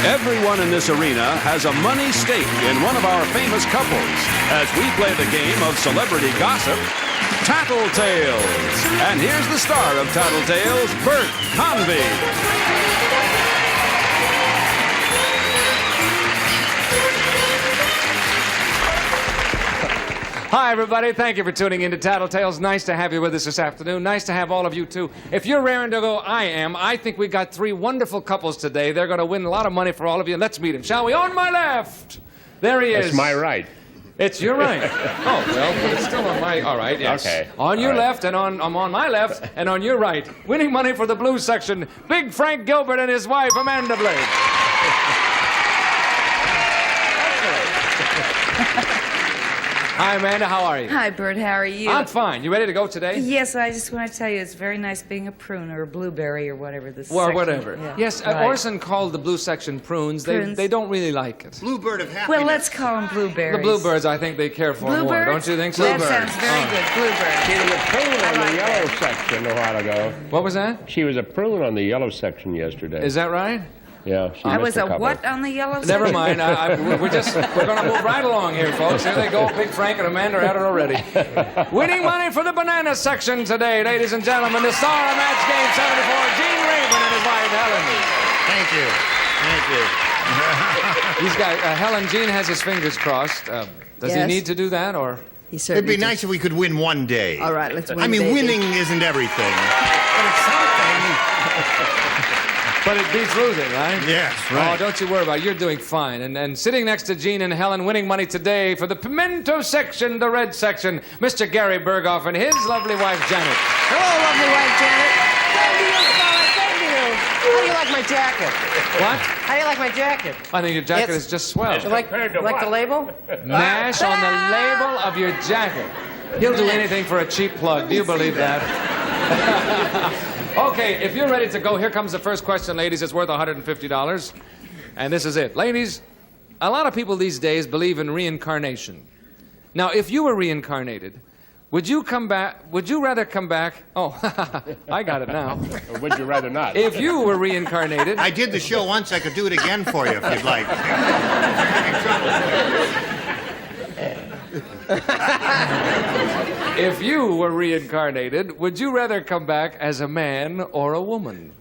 Everyone in this arena has a money stake in one of our famous couples as we play the game of celebrity gossip, Tattletales. And here's the star of Tattletales, Bert Convy. Hi, everybody. Thank you for tuning in to Tattletales. Nice to have you with us this afternoon. Nice to have all of you, too. If you're raring to go, I am. I think we got three wonderful couples today. They're going to win a lot of money for all of you. Let's meet them, shall we? On my left. There he is. That's my right. It's your right. Oh, well, but it's still on my... All right, yes. Okay. On your left, and I'm on my left, and on your right. Winning money for the blues section, Big Frank Gilbert and his wife, Amanda Blake. Hi, Amanda. How are you? Hi, Bert. How are you? I'm fine. You ready to go today? Yes, I just want to tell you it's very nice being a prune or a blueberry or whatever this is. Or whatever. Yeah. Yes, Right. Orson called the blue section prunes. Prunes. They don't really like it. Bluebird of happiness. Well, let's call them blueberries. The bluebirds, I think they care for more. Bluebirds? Don't you think so? That sounds very good. Bluebird. She was a prune on like the yellow that. section a while ago. What was that? She was a prune on the yellow section yesterday. Is that right? Yeah, she I missed was a couple. what on the yellow section? Never mind. We're going to move right along here, folks. Here they go. Big Frank and Amanda are at it already. Winning money for the banana section today, ladies and gentlemen. The star of Match Game 74, Gene Rayburn and his wife, Helen. Thank you. Thank you. He's got Helen. Gene has his fingers crossed. Does he Yes. need to do that, or? He It'd certainly be nice if we could win one day. All right, let's win. I mean, baby. winning isn't everything, but it's something. But it beats losing, right? Yes, Oh, right. don't you worry about it. You're doing fine. And sitting next to Gene and Helen winning money today for the pimento section, the red section, Mr. Gary Burghoff and his lovely wife, Janet. Hello, lovely wife, Janet. Thank you, fella. Thank you. How do you like my jacket? What? How do you like my jacket? I think your jacket It's- is just swell. You like the label? Nash on the label of your jacket. He'll do anything for a cheap plug. Do you believe that? Okay, if you're ready to go, here comes the first question, ladies. It's worth $150. And this is it. Ladies, a lot of people these days believe in reincarnation. Now, if you were reincarnated, would you rather come back? Oh, I got it now. Or would you rather not? If you were reincarnated, I did the show once. I could do it again for you if you'd like. if you were reincarnated, would you rather come back as a man or a woman?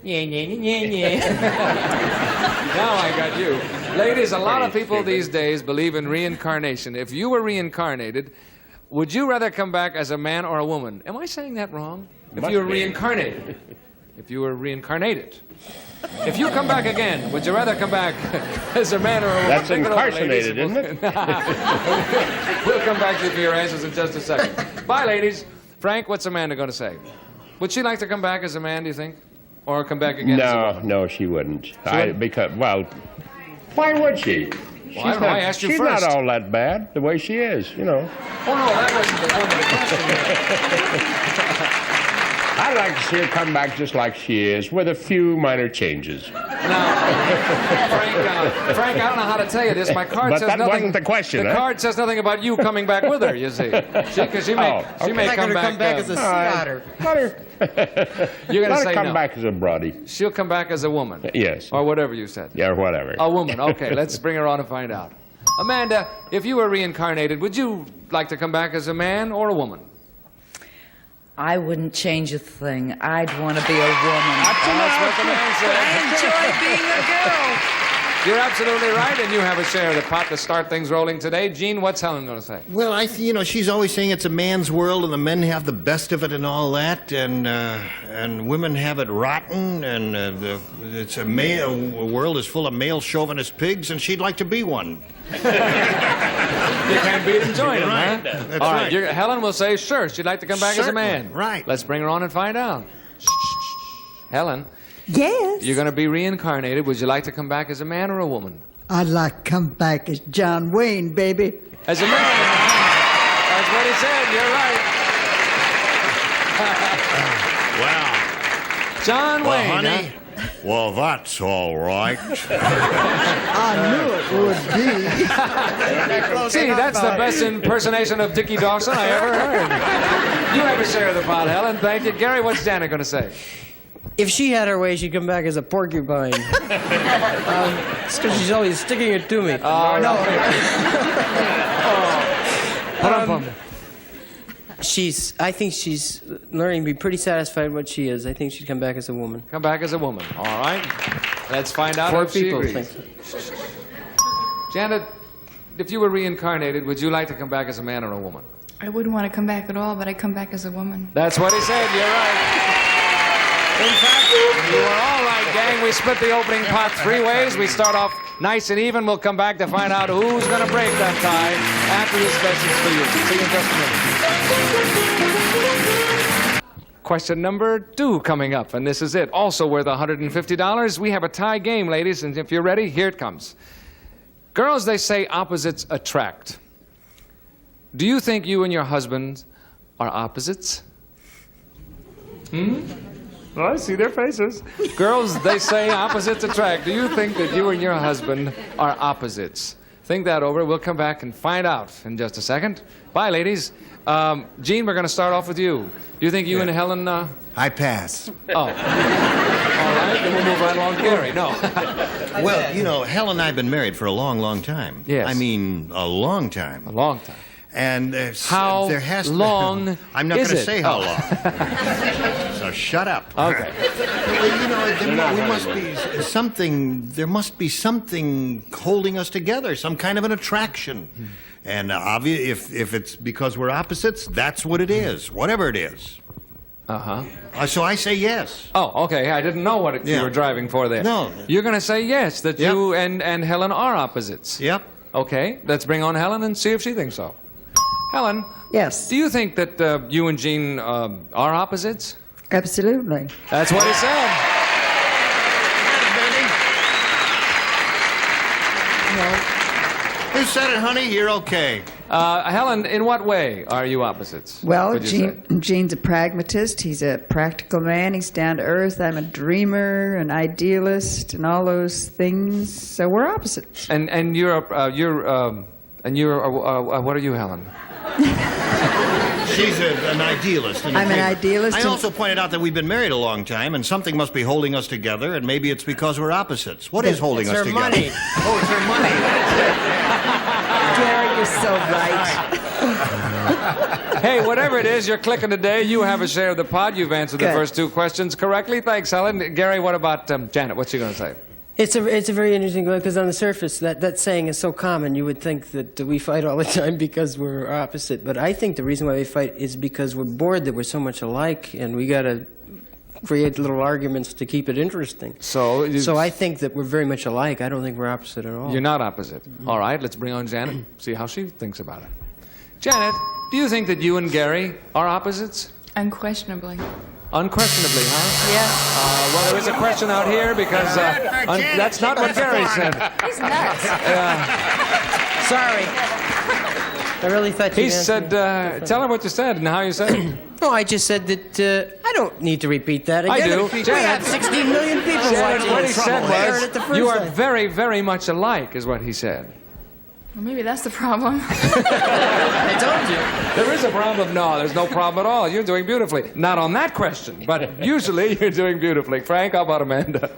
Yeah, yeah, yeah, yeah. Now I got you. Ladies, a lot of people these days believe in reincarnation. If you were reincarnated, would you rather come back as a man or a woman? Am I saying that wrong? If Must you were be. reincarnated. If you were reincarnated. If you come back again, would you rather come back as a man or a woman? That's Think it over, ladies, incarcerated, and isn't it? We'll come back to you for your answers in just a second. Bye, ladies. Frank, what's Amanda going to say? Would she like to come back as a man, do you think? Or come back again as a woman? No, she wouldn't. wouldn't? Because, well, why would she? Well, I don't know. I asked you she's first. not all that bad, the way she is, you know. Oh, no, that wasn't the point of the question. I'd like to see her come back just like she is, with a few minor changes. Now, Frank, I don't know how to tell you this. My card But says that nothing. wasn't the question, The huh? card says nothing about you coming back with her. You see, because she may okay. come back. as a sea otter. Let her, You're going to let say her come no. back as a broadie. She'll come back as a woman. Yes. Or whatever you said. Yeah, or whatever. A woman. Okay, let's bring her on and find out. Amanda, if you were reincarnated, would you like to come back as a man or a woman? I wouldn't change a thing. I'd want to be a woman. That's what the man said. I enjoy being a girl. You're absolutely right, and you have a share of the pot to start things rolling today. Gene, what's Helen going to say? Well, she's always saying it's a man's world and the men have the best of it and all that, and women have it rotten, and it's a world is full of male chauvinist pigs, and she'd like to be one. You can't beat him, join him, Right. huh? That's All right. Helen will say, sure, she'd like to come back as a Certainly. man. Right. Let's bring her on and find out. Helen, Yes. you're going to be reincarnated. Would you like to come back as a man or a woman? I'd like to come back as John Wayne, baby. As a man. That's what he said. You're right. Wow. John Well, Wayne. honey, well, that's all right. I knew it would be. Huh? See, that's the best impersonation of Dickie Dawson I ever heard. You have a share of the pot, Helen. Thank you. Gary, what's Janet going to say? If she had her way, she'd come back as a porcupine. It's because she's always sticking it to me. No. I think she's learning to be pretty satisfied with what she is. I think she'd come back as a woman. Come back as a woman. All right. Let's find out Four if she people agrees. think so. Janet, if you were reincarnated, would you like to come back as a man or a woman? I wouldn't want to come back at all, but I'd come back as a woman. That's what he said. You're right. In fact, you are all right, gang. We split the opening pot 3 ways. We start off nice and even. We'll come back to find out who's going to break that tie after this message for you. See you in just a minute. Question number 2 coming up, and this is it. Also worth $150. We have a tie game, ladies, and if you're ready, here it comes. Girls, they say opposites attract. Do you think you and your husband are opposites? Well, I see their faces. Girls, they say opposites attract. Do you think that you and your husband are opposites? Think that over. We'll come back and find out in just a second. Bye, ladies. Gene, we're going to start off with you. Do you think you and Helen... I pass. Oh. All right, then we'll move right along to Gary. No. Well, you know, Helen and I have been married for a long, long time. Yes. I mean, a long time. A long time. And How there has long I'm not is going to it? say how long. So shut up. Okay. Well, you know, there must be something holding us together, some kind of an attraction. And if it's because we're opposites, that's what it is, whatever it is. So I say yes. Oh, okay. I didn't know what you were driving for there. No. You're going to say yes, that you and Helen are opposites. Yep. Okay, let's bring on Helen and see if she thinks so. Helen, Yes, do you think that you and Gene are opposites? absolutely. That's what he said. Who said it, honey? You're okay. Helen, in what way are you opposites? Well, would you say? Gene's a pragmatist. He's a practical man. He's down to earth. I'm a dreamer, an idealist, and all those things. So we're opposites. And what are you, Helen? She's an idealist. And I'm an idealist I and- also pointed out that we've been married a long time, and something must be holding us together, and maybe it's because we're opposites. What is holding us her together? money. Oh, it's her money. Gary, you're so right. Hey, whatever it is, you're clicking today. You have a share of the pot. You've answered the Good. first 2 questions correctly. Thanks, Helen. Gary, what about Janet? What's she going to say? It's a very interesting one because on the surface, that saying is so common. You would think that we fight all the time because we're opposite. But I think the reason why we fight is because we're bored that we're so much alike, and we got to create little arguments to keep it interesting. So I think that we're very much alike. I don't think we're opposite at all. You're not opposite. All right, let's bring on Janet, see how she thinks about it. Janet, do you think that you and Gary are opposites? Unquestionably. Unquestionably, huh? Yes. Well, there is a question out here because that's not what Gary said. He's nuts. Sorry. I really thought you He said, tell her what you said and how you said it. No, I just said that I don't need to repeat that I again. do. We Janet, have 16 million people Janet, watching. what he said Heard it the was, first you are time. very, very much alike, is what he said. Well, maybe that's the problem. I told you. There is a problem. No, there's no problem at all. You're doing beautifully. Not on that question, but usually you're doing beautifully. Frank, how about Amanda?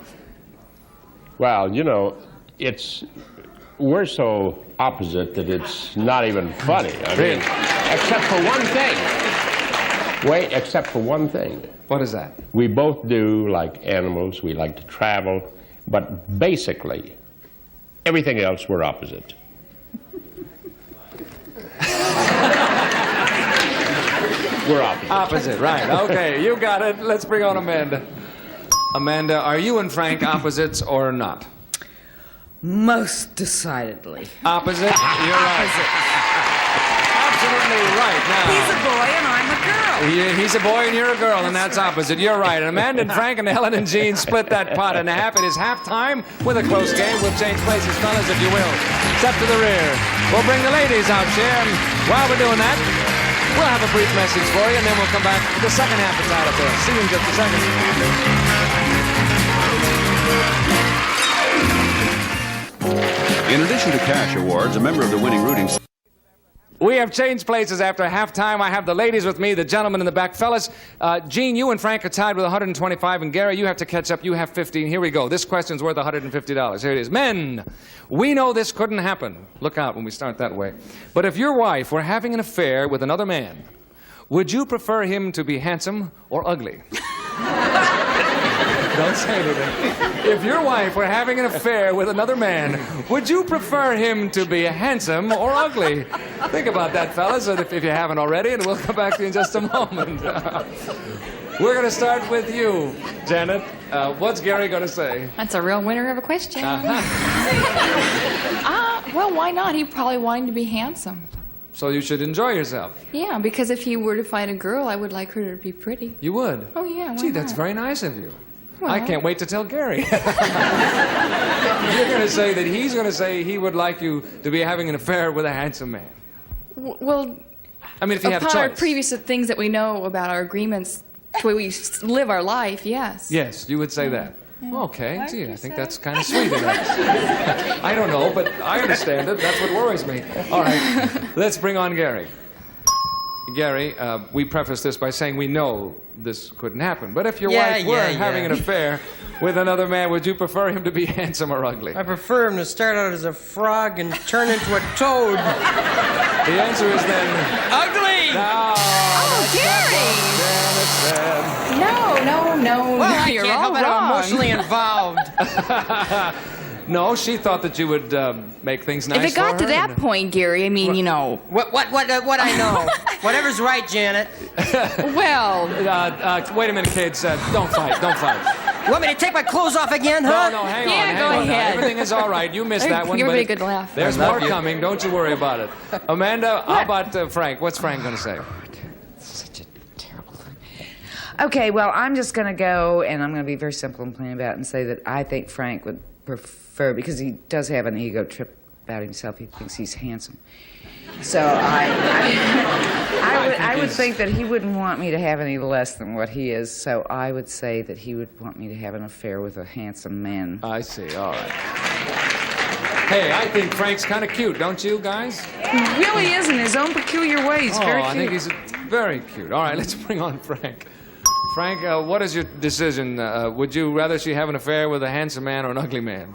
Well, you know, we're so opposite that it's not even funny. I mean, except for one thing. Except for one thing. What is that? We both do like animals. We like to travel. But basically, everything else we're opposite. We're opposite. Opposite, right. Okay, you got it. Let's bring on Amanda. Amanda, are you and Frank opposites or not? Most decidedly. Opposite? You're right. Absolutely right. Now, He's a boy and I'm a girl. he's a boy and you're a girl, and that's opposite. You're right. And Amanda and Frank and Helen and Gene split that pot in half. It is halftime with a close game. We'll change places, fellas, if you will. Step to the rear. We'll bring the ladies out, Cher. And while we're doing that, we'll have a brief message for you, and then we'll come back to the second half of Tattletales. See you in just a second. In addition to cash awards, a member of the winning rooting... We have changed places after halftime. I have the ladies with me, the gentlemen in the back. Fellas, Gene, you and Frank are tied with 125, and Gary, you have to catch up. You have 15. Here we go. This question's worth $150. Here it is. Men, we know this couldn't happen. Look out when we start that way. But if your wife were having an affair with another man, would you prefer him to be handsome or ugly? Don't say anything. If your wife were having an affair with another man, would you prefer him to be handsome or ugly? Think about that, fellas, if you haven't already, and we'll come back to you in just a moment. We're going to start with you, Janet. What's Gary going to say? That's a real winner of a question. Well, why not? He probably wanted to be handsome. So you should enjoy yourself. Yeah, because if he were to find a girl, I would like her to be pretty. You would? Oh, yeah, why Gee, that's not? very nice of you. Well, I can't wait to tell Gary. You're going to say that he's going to say he would like you to be having an affair with a handsome man. Well, I mean, if you had a upon our choice. previous things that we know about our agreements, the way we live our life, yes. Yes, you would say that. Okay, What gee, did I you think say? that's kind of sweet of that. I don't know, but I understand it. That's what worries me. All right, let's bring on Gary. Gary, we preface this by saying we know this couldn't happen. But if your wife were having an affair with another man, would you prefer him to be handsome or ugly? I prefer him to start out as a frog and turn into a toad. The answer is then... Ugly! No, Oh, Gary! No. Well, I You're can't all help it. I'm wrong. emotionally involved. no, she thought that you would make things nice If it got for to her, that and- point, Gary, I mean, you know. What I know. Whatever's right, Janet. Well, wait a minute, kids. Don't fight. Don't fight. You want me to take my clothes off again, huh? No, hang Yeah, on. go Hang on. ahead. Everything is all right. You missed that one. Give but me a good laugh. There's more coming. Don't you worry about it. Amanda, how about Frank? What's Frank going to say? Such a terrible thing. Okay, well, I'm just going to go, and I'm going to be very simple and plain about it and say that I think Frank would prefer, because he does have an ego trip about himself. He thinks he's handsome. So I would think that he wouldn't want me to have any less than what he is. So I would say that he would want me to have an affair with a handsome man. I see. All right. Hey, I think Frank's kind of cute, don't you, guys? He really is in his own peculiar way. He's very cute. I think he's very cute. All right, let's bring on Frank. Frank, what is your decision? Would you rather she have an affair with a handsome man or an ugly man?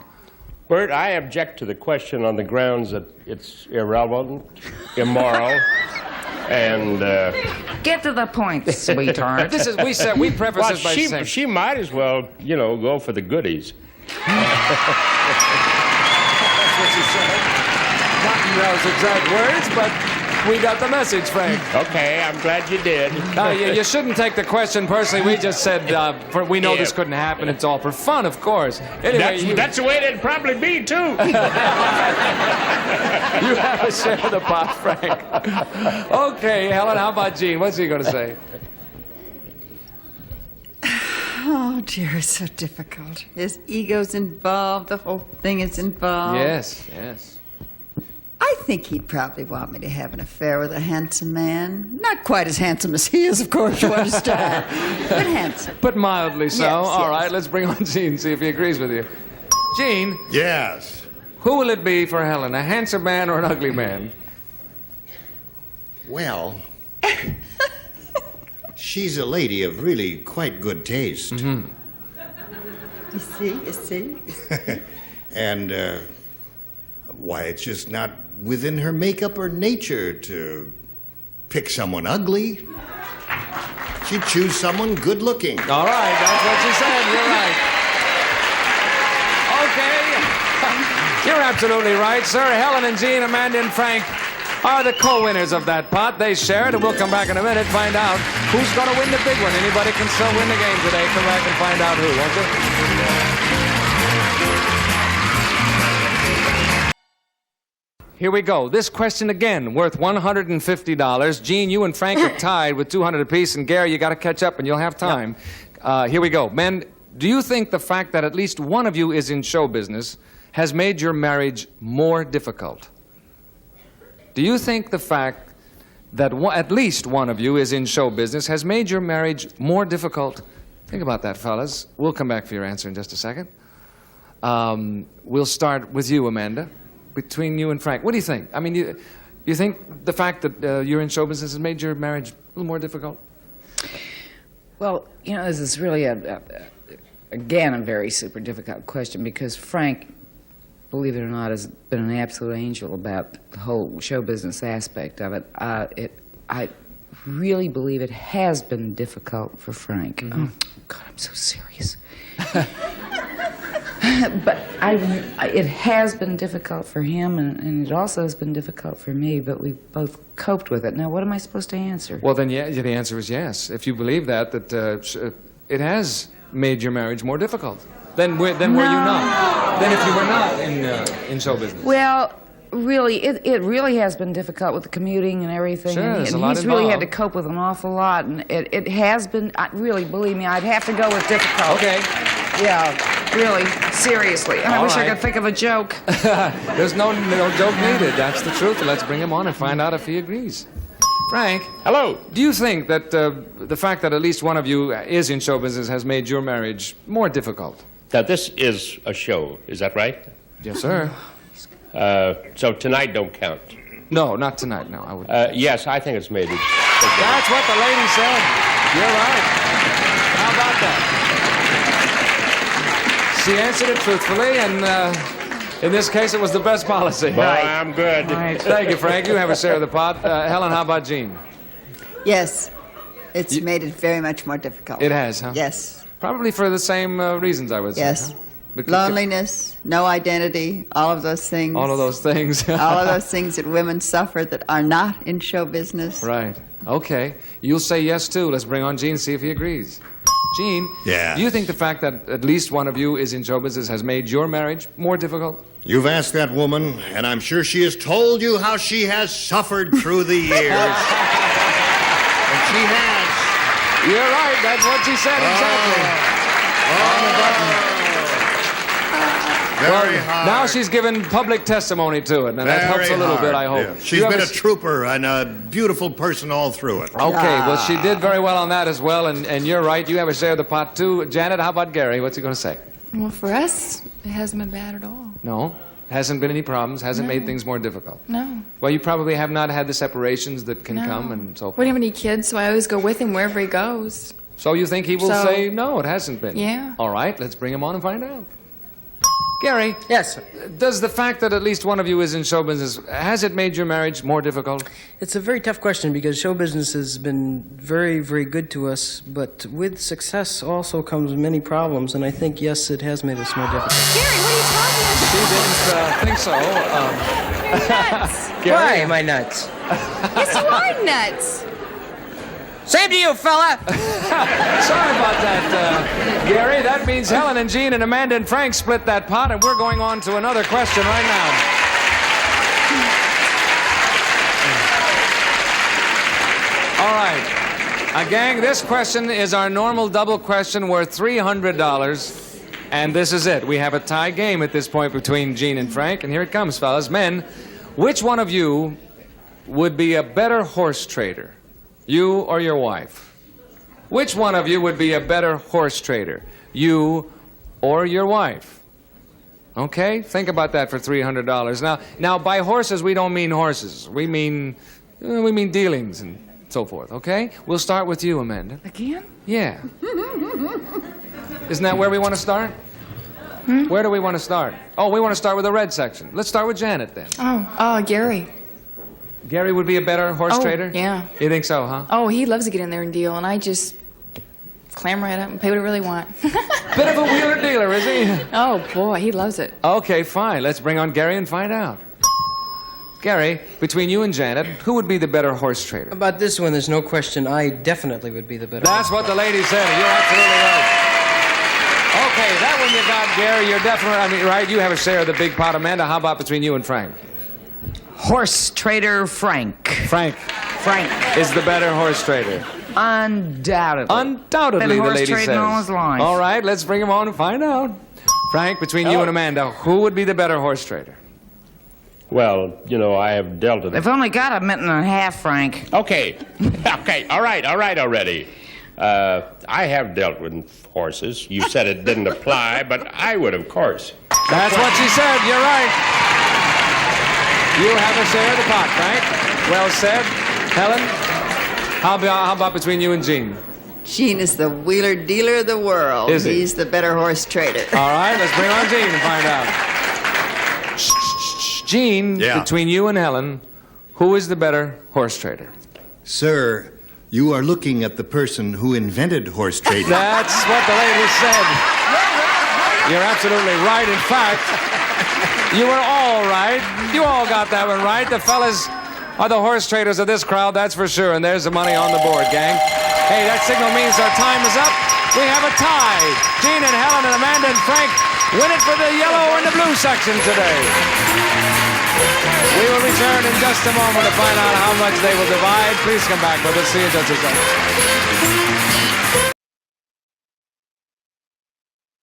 Bert, I object to the question on the grounds that it's irrelevant, immoral, and... Get to the point, sweetheart. This is we preface well, this by saying she might as well, go for the goodies. That's what she said. Not in those exact words, but we got the message, Frank. Okay, I'm glad you did. You shouldn't take the question personally. We just said we know Yeah. this couldn't happen. It's all for fun, of course. Anyway, That's the way it'd probably be, too. You have a share of the pot, Frank. Okay, Helen, how about Gene? What's he going to say? Oh, dear, it's so difficult. His ego's involved. The whole thing is involved. Yes. I think he'd probably want me to have an affair with a handsome man. Not quite as handsome as he is, of course, you understand. But handsome. But mildly so. Yes, All yes. right, let's bring on Gene, see if he agrees with you. Gene, Yes. who will it be for Helen, a handsome man or an ugly man? Well, she's a lady of really quite good taste. Mm-hmm. You see? And, why, it's just not within her makeup or nature to pick someone ugly. She'd choose someone good looking. All right, that's what she said. You're right. Okay. You're absolutely right, sir. Helen and Gene, Amanda and Frank are the co-winners of that pot. They share it, and we'll come back in a minute, find out who's going to win the big one. Anybody can still win the game today. Come back and find out who, won't you? Here we go. This question again, worth $150. Gene, you and Frank are tied with 200 apiece, and Gary, you got to catch up, and you'll have time. Here we go. Men, do you think the fact that at least one of you is in show business has made your marriage more difficult? Do you think the fact that at least one of you is in show business has made your marriage more difficult? Think about that, fellas. We'll come back for your answer in just a second. We'll start with you, Amanda. Between you and Frank, what do you think? I mean, You think the fact that you're in show business has made your marriage a little more difficult? Well, you know, this is really again, a very super difficult question because Frank, believe it or not, has been an absolute angel about the whole show business aspect of it. I really believe it has been difficult for Frank. Oh, God, I'm so serious. But it has been difficult for him, and it also has been difficult for me, but we've both coped with it. Now, what am I supposed to answer? Well, then, yeah, the answer is yes. If you believe that it has made your marriage more difficult. Then were you not? Then if you were not in show business? Well, really, it really has been difficult with the commuting and everything. Sure, there's a lot he's really had to involved. cope with an awful lot, and it has been, really, believe me, I'd have to go with difficult. Okay. Yeah, really, seriously. And I All wish I right. could think of a joke. There's no joke needed. That's the truth. Let's bring him on and find out if he agrees. Frank, Hello. do you think that the fact that at least one of you is in show business has made your marriage more difficult? Now, this is a show, is that right? Yes, sir. So tonight don't count. No, not tonight. No, I would. Yes, I think it's made it. That's what the lady said. You're right. How about that? She answered it truthfully, and in this case, it was the best policy. Boy, I'm good. Right. Thank you, Frank. You have a share of the pot. Helen, how about Gene? Yes, it's made it very much more difficult. It has, huh? Yes, Probably for the same reasons, I would say. yes. Huh? Because- Loneliness, no identity, all of those things. All of those things. all of those things that women suffer that are not in show business. Right. Okay. You'll say yes, too. Let's bring on Gene, see if he agrees. Gene, Yes. do you think the fact that at least one of you is in show business has made your marriage more difficult? You've asked that woman, and I'm sure she has told you how she has suffered through the years. And she has. You're right. That's what she said exactly. Very hard. Now she's given public testimony to it, and that helps a little bit, I hope. Yeah. She's You been ever a trooper and a beautiful person all through it. Okay, well, she did very well on that as well, and you're right. You have a share of the pot, too. Janet, how about Gary? What's he going to say? Well, for us, it hasn't been bad at all. No? Hasn't been any problems? Hasn't made things more difficult? No. Well, you probably have not had the separations that can No. come and so We forth. don't have any kids, so I always go with him wherever he goes. So you think he will So- say, no, it hasn't been? Yeah. All right, let's bring him on and find out. Gary, Yes, does the fact that at least one of you is in show business, has it made your marriage more difficult? it's a very tough question because show business has been very, very good to us, but with success also comes many problems, and I think, yes, it has made us more difficult. Gary, what are you talking about? She didn't think so. You're nuts. Why am I nuts? Yes, you are nuts. Same to you, fella! Sorry about that, Gary. That means Helen and Gene and Amanda and Frank split that pot, and we're going on to another question right now. All right. Gang, this question is our normal double question worth $300. And this is it. We have a tie game at this point between Gene and Frank. And here it comes, fellas. Men, which one of you would be a better horse trader? You or your wife? Which one of you would be a better horse trader? You or your wife? Okay, think about that for $300. Now, by horses we don't mean horses. We mean dealings and so forth. Okay, we'll start with you, Amanda. Again? Yeah. Isn't that where we want to start? Where do we want to start? Oh, we want to start with the red section. Let's start with Janet then. Gary. Gary would be a better horse Oh, trader? yeah. You think so, huh? Oh, he loves to get in there and deal, and I just clam right up and pay what I really want. Bit of a wheeler dealer, is he? Oh, boy, he loves it. Okay, fine. Let's bring on Gary and find out. Gary, between you and Janet, who would be the better horse trader? About this one, there's no question. I definitely would be the better. That's what the lady said. You're absolutely right. Okay, that one you got, Gary. You're definitely, right? You have a share of the big pot. Amanda, how about between you and Frank? Horse trader Frank. Frank Frank. is the better horse trader. Undoubtedly. Undoubtedly, Been the horse lady trading says. all his life. All right, let's bring him on and find out. Frank, between you and Amanda, who would be the better horse trader? Well, I have dealt with They've it. only got a minute and a half, Frank. Okay. Okay, all right already. I have dealt with horses. You said it didn't apply, but I would, of course. That's what she said. You're right. You have a share of the pot, Frank. Well said. Helen, how about between you and Gene? Gene is the wheeler dealer of the world. Is he? He's the better horse trader. All right, let's bring on Gene and find out. Gene, Yeah. between you and Helen, who is the better horse trader? Sir, you are looking at the person who invented horse trading. That's what the lady said. You're absolutely right. In fact, you were all right. You all got that one right. The fellas are the horse traders of this crowd, that's for sure. And there's the money on the board, gang. Hey, that signal means our time is up. We have a tie. Gene and Helen and Amanda and Frank win it for the yellow and the blue section today. We will return in just a moment to find out how much they will divide. Please come back with us. See you in just a second.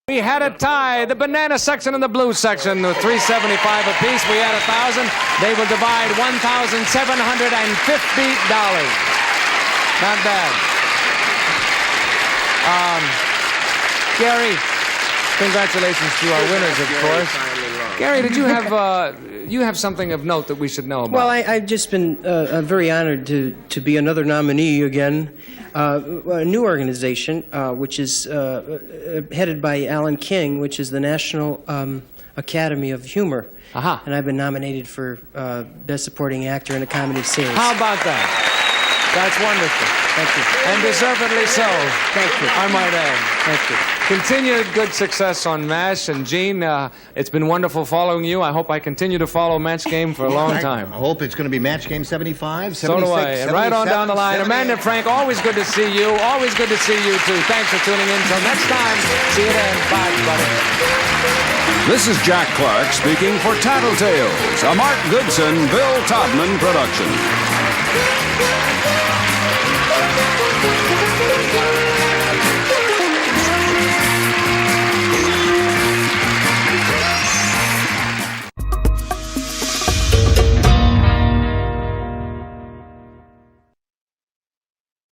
We had a tie. The banana section and the blue section, $375 apiece. We had 1,000. They will divide $1,750. Not bad. Gary, congratulations to our winners, of course. Gary, did you have something of note that we should know about? Well, I've just been very honored to be another nominee again. A new organization, which is headed by Alan King, which is the National Academy of Humor. Aha. And I've been nominated for Best Supporting Actor in a Comedy Series. How about that? That's wonderful. Thank you. And deservedly so. Thank you. I might add. Thank you. Continued good success on MASH. And Gene, it's been wonderful following you. I hope I continue to follow Match Game for a long time. I hope it's going to be Match Game 75, 76, So do I. And right on down the line. 77, Amanda and Frank, always good to see you. Always good to see you, too. Thanks for tuning in. Until next time, see you then. Bye, everybody. This is Jack Clark speaking for Tattletales, a Mark Goodson, Bill Todman production.